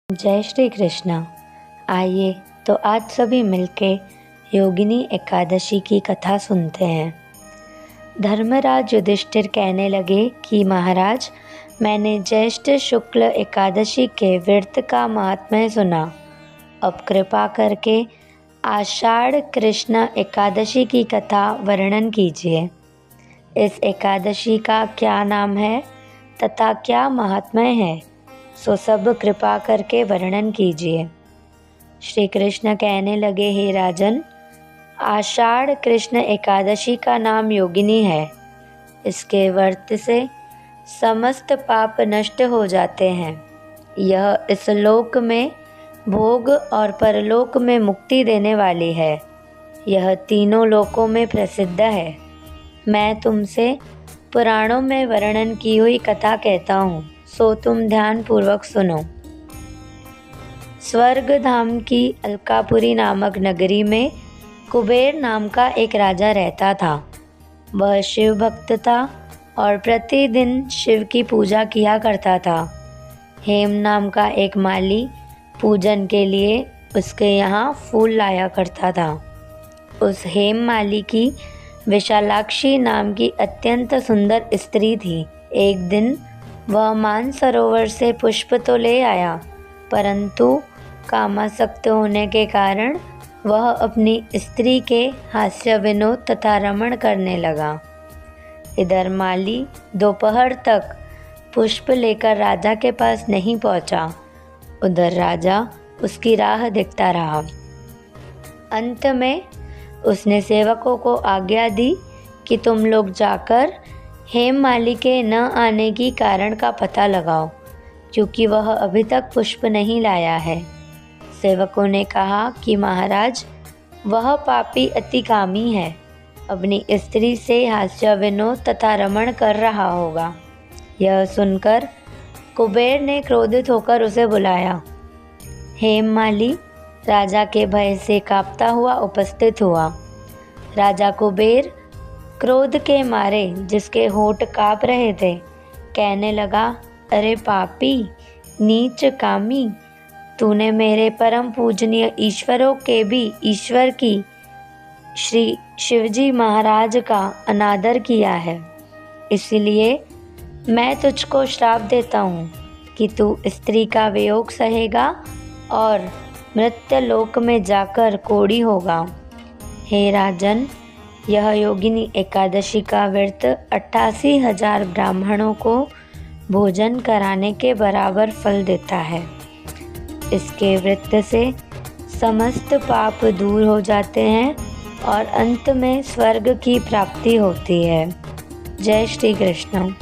जय श्री कृष्ण। आइए तो आज सभी मिलके योगिनी एकादशी की कथा सुनते हैं। धर्मराज युधिष्ठिर कहने लगे कि महाराज, मैंने ज्येष्ठ शुक्ल एकादशी के व्रत का महात्म्य सुना। अब कृपा करके आषाढ़ कृष्ण एकादशी की कथा वर्णन कीजिए। इस एकादशी का क्या नाम है तथा क्या महात्म्य है, सो सब कृपा करके वर्णन कीजिए। श्री कृष्ण कहने लगे, हे राजन, आषाढ़ कृष्ण एकादशी का नाम योगिनी है। इसके व्रत से समस्त पाप नष्ट हो जाते हैं। यह इस लोक में भोग और परलोक में मुक्ति देने वाली है। यह तीनों लोकों में प्रसिद्ध है। मैं तुमसे पुराणों में वर्णन की हुई कथा कहता हूँ, सो तुम ध्यान पूर्वक सुनो। स्वर्ग धाम की अलकापुरी नामक नगरी में कुबेर नाम का एक राजा रहता था। वह शिव भक्त था और प्रतिदिन शिव की पूजा किया करता था। हेम नाम का एक माली पूजन के लिए उसके यहाँ फूल लाया करता था। उस हेम माली की विशालाक्षी नाम की अत्यंत सुंदर स्त्री थी। एक दिन वह मानसरोवर से पुष्प तो ले आया, परंतु कामासक्त होने के कारण वह अपनी स्त्री के हास्य विनोद तथा रमण करने लगा। इधर माली दोपहर तक पुष्प लेकर राजा के पास नहीं पहुंचा। उधर राजा उसकी राह देखता रहा। अंत में उसने सेवकों को आज्ञा दी कि तुम लोग जाकर हेम माली के न आने की कारण का पता लगाओ, क्योंकि वह अभी तक पुष्प नहीं लाया है। सेवकों ने कहा कि महाराज, वह पापी अतिकामी है, अपनी स्त्री से हास्य विनोद तथा रमण कर रहा होगा। यह सुनकर कुबेर ने क्रोधित होकर उसे बुलाया। हेम माली राजा के भय से कांपता हुआ उपस्थित हुआ। राजा कुबेर क्रोध के मारे, जिसके होंठ काँप रहे थे, कहने लगा, अरे पापी, नीच कामी, तूने मेरे परम पूजनीय ईश्वरों के भी ईश्वर की श्री शिवजी महाराज का अनादर किया है। इसलिए मैं तुझको श्राप देता हूँ कि तू स्त्री का वियोग सहेगा और मृत्य लोक में जाकर कोढ़ी होगा। हे राजन, यह योगिनी एकादशी का व्रत 88,000 ब्राह्मणों को भोजन कराने के बराबर फल देता है। इसके व्रत से समस्त पाप दूर हो जाते हैं और अंत में स्वर्ग की प्राप्ति होती है। जय श्री कृष्ण।